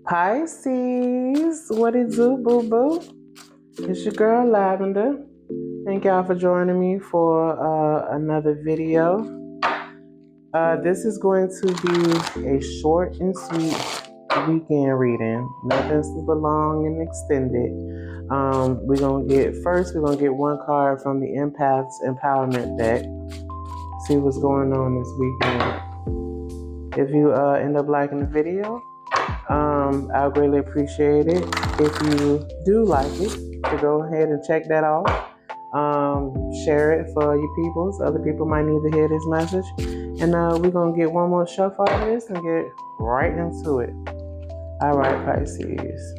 Pisces, what is up, boo boo? It's your girl Lavender. Thank y'all for joining me for another video. This is going to be a short and sweet weekend reading. Nothing super long and extended. We're gonna get one card from the Empaths Empowerment deck. See what's going on this weekend. If you end up liking the video, I'll greatly appreciate it if you do like it, to go ahead and check that out. Share it for your peoples. Other people might need to hear this message. And we're going to get one more shuffle out of this and get right into it. All right, Pisces.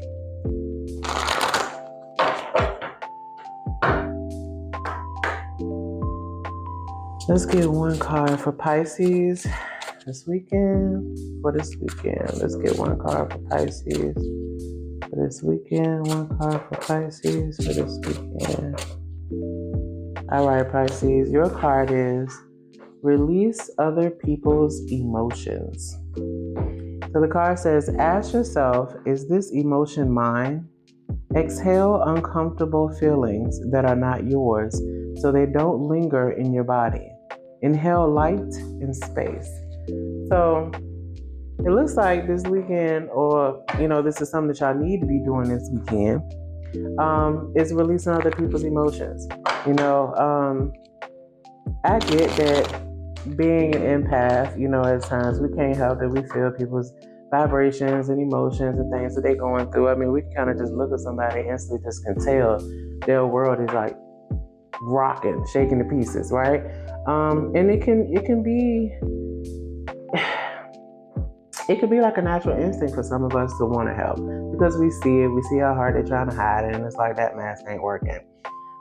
Let's get one card for Pisces this weekend. Let's get one card for Pisces for this weekend. One card for Pisces for this weekend. All right, Pisces, your card is release other people's emotions. So the card says, ask yourself, is this emotion mine? Exhale uncomfortable feelings that are not yours so they don't linger in your body. Inhale light and space. So it looks like this weekend, or this is something that y'all need to be doing this weekend, is releasing other people's emotions. I get that being an empath, at times we can't help that we feel people's vibrations and emotions and things that they're going through. I mean, we can kind of just look at somebody and instantly just can tell their world is like rocking, shaking to pieces, right? And it can be like a natural instinct for some of us to want to help, because we see how hard they're trying to hide it, and it's like that mask ain't working.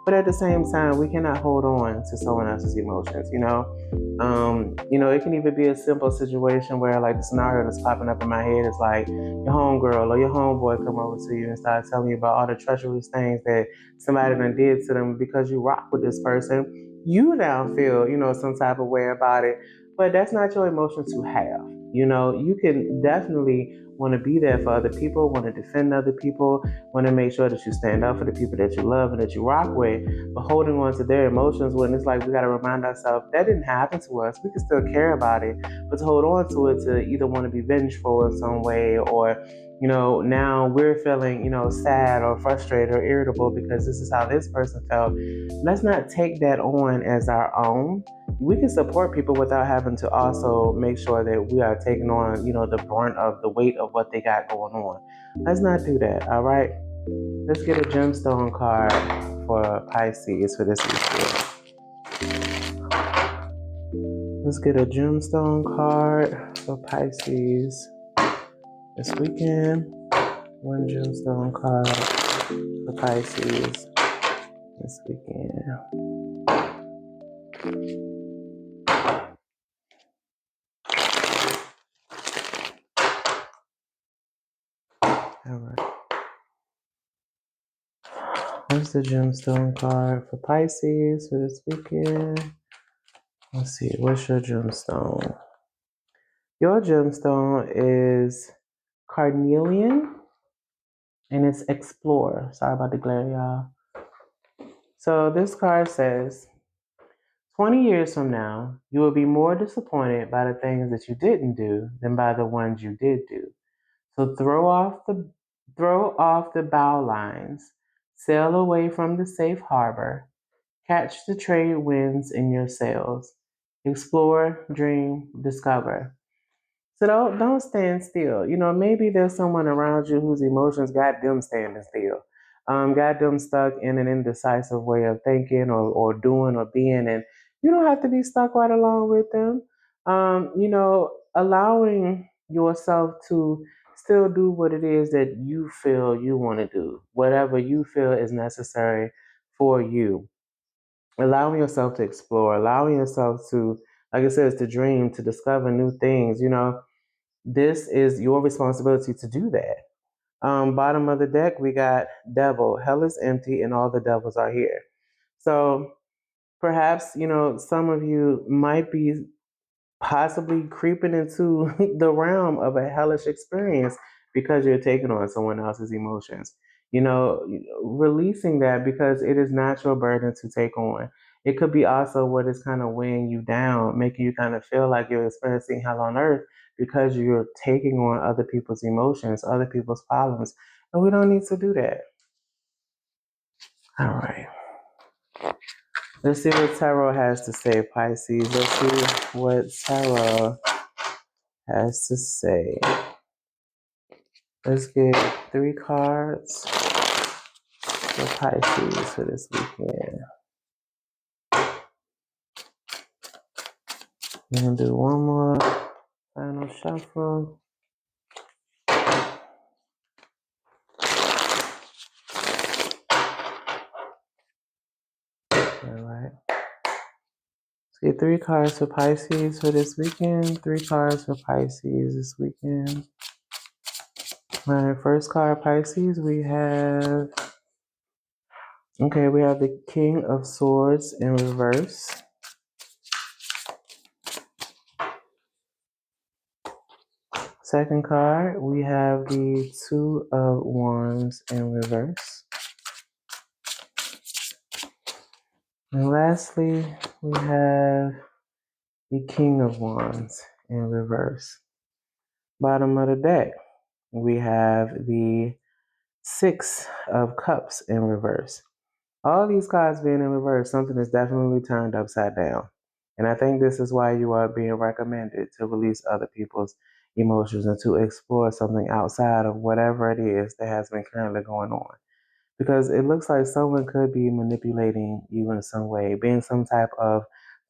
But at the same time, we cannot hold on to someone else's emotions, it can even be a simple situation where, like, the scenario that's popping up in my head is like your homegirl or your homeboy come over to you and start telling you about all the treacherous things that somebody done did to them. Because you rock with this person, you now feel, some type of way about it. But that's not your emotion to have. You can definitely want to be there for other people, want to defend other people, want to make sure that you stand up for the people that you love and that you rock with. But holding on to their emotions, when it's like we got to remind ourselves that didn't happen to us, we can still care about it, but to hold on to it, to either want to be vengeful in some way, or now we're feeling sad or frustrated or irritable because this is how this person felt. Let's not take that on as our own. We can support people without having to also make sure that we are taking on the brunt of the weight of what they got going on. Let's not do that. All right, let's get a gemstone card for Pisces for this weekend. Let's get a gemstone card for Pisces this weekend. One gemstone card for Pisces this weekend. All right. What's the gemstone card for Pisces for this weekend? Let's see. What's your gemstone? Your gemstone is carnelian, and it's explore. Sorry about the glare, y'all. So this card says, 20 years from now, you will be more disappointed by the things that you didn't do than by the ones you did do. So throw off the bow lines, sail away from the safe harbor, catch the trade winds in your sails, explore, dream, discover. So don't stand still. Maybe there's someone around you whose emotions got them standing still, got them stuck in an indecisive way of thinking or doing or being, and you don't have to be stuck right along with them. Allowing yourself to still do what it is that you feel you want to do, whatever you feel is necessary for you. Allowing yourself to explore, allowing yourself to, like I said, to dream, to discover new things. This is your responsibility to do that. Bottom of the deck, we got devil. Hell is empty and all the devils are here. So perhaps, some of you might be possibly creeping into the realm of a hellish experience because you're taking on someone else's emotions. Releasing that because it is not your burden to take on. It could be also what is kind of weighing you down, making you kind of feel like you're experiencing hell on earth because you're taking on other people's emotions, other people's problems. And we don't need to do that. All right. Let's see what Tarot has to say, Pisces. Let's see what Tarot has to say. Let's get 3 cards for Pisces for this weekend. We're going to do one more final shuffle. All right. Let's get 3 cards for Pisces for this weekend. 3 cards for Pisces this weekend. All right, first card, Pisces, we have the King of Swords in reverse. Second card, we have the Two of Wands in reverse. And lastly, we have the King of Wands in reverse. Bottom of the deck, we have the Six of Cups in reverse. All these cards being in reverse, something is definitely turned upside down. And I think this is why you are being recommended to release other people's emotions and to explore something outside of whatever it is that has been currently going on. Because it looks like someone could be manipulating you in some way, being some type of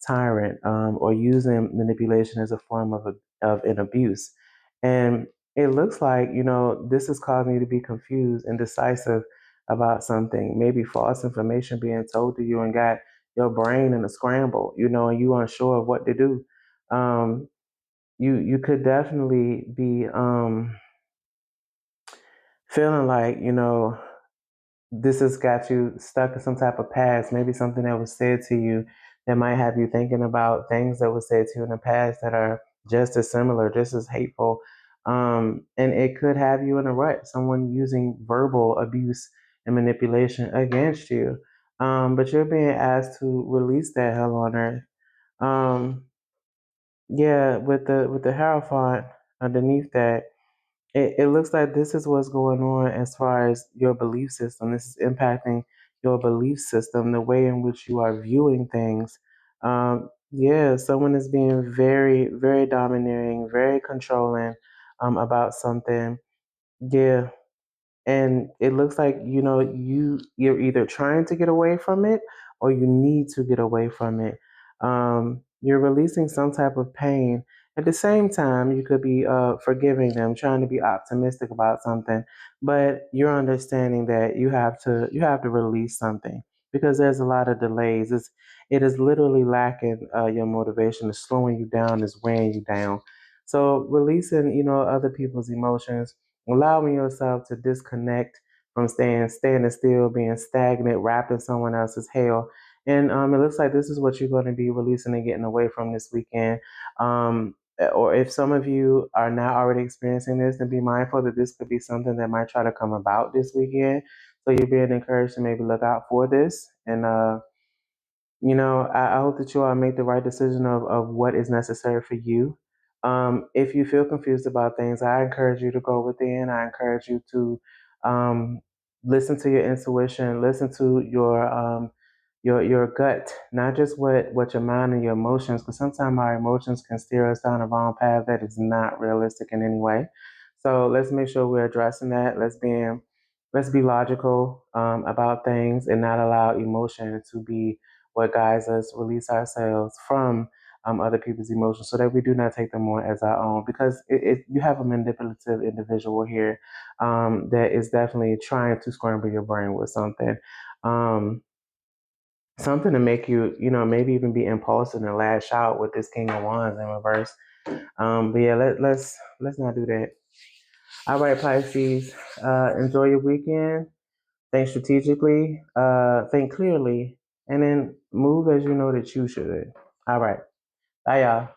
tyrant, or using manipulation as a form of an abuse. And it looks like, this is causing you to be confused and decisive about something, maybe false information being told to you and got your brain in a scramble, and you unsure of what to do. You could definitely be feeling like, this has got you stuck in some type of past, maybe something that was said to you that might have you thinking about things that were said to you in the past that are just as similar, just as hateful. And it could have you in a rut, someone using verbal abuse and manipulation against you. But you're being asked to release that hell on earth. With the Hierophant underneath that, it looks like this is what's going on as far as your belief system. This is impacting your belief system, the way in which you are viewing things. Someone is being very, very domineering, very controlling about something. Yeah, and it looks like you're either trying to get away from it or you need to get away from it. You're releasing some type of pain. At the same time, you could be forgiving them, trying to be optimistic about something, but you're understanding that you have to release something because there's a lot of delays. It is literally lacking your motivation. It's slowing you down. It's weighing you down. So releasing other people's emotions, allowing yourself to disconnect from standing still, being stagnant, wrapped in someone else's hell. And it looks like this is what you're going to be releasing and getting away from this weekend. Or if some of you are not already experiencing this, then be mindful that this could be something that might try to come about this weekend. So you're being encouraged to maybe look out for this. And, I hope that you all make the right decision of what is necessary for you. If you feel confused about things, I encourage you to go within. I encourage you to listen to your intuition, listen to your gut, not just what your mind and your emotions, because sometimes our emotions can steer us down the wrong path that is not realistic in any way. So let's make sure we're addressing that. Let's be logical about things and not allow emotion to be what guides us, release ourselves from other people's emotions so that we do not take them on as our own. Because you have a manipulative individual here that is definitely trying to scramble your brain with something. Something to make you, maybe even be impulsive and lash out with this King of Wands in reverse. But yeah, let's not do that. All right, Pisces, enjoy your weekend. Think strategically, think clearly, and then move as you know that you should. All right. Bye, y'all.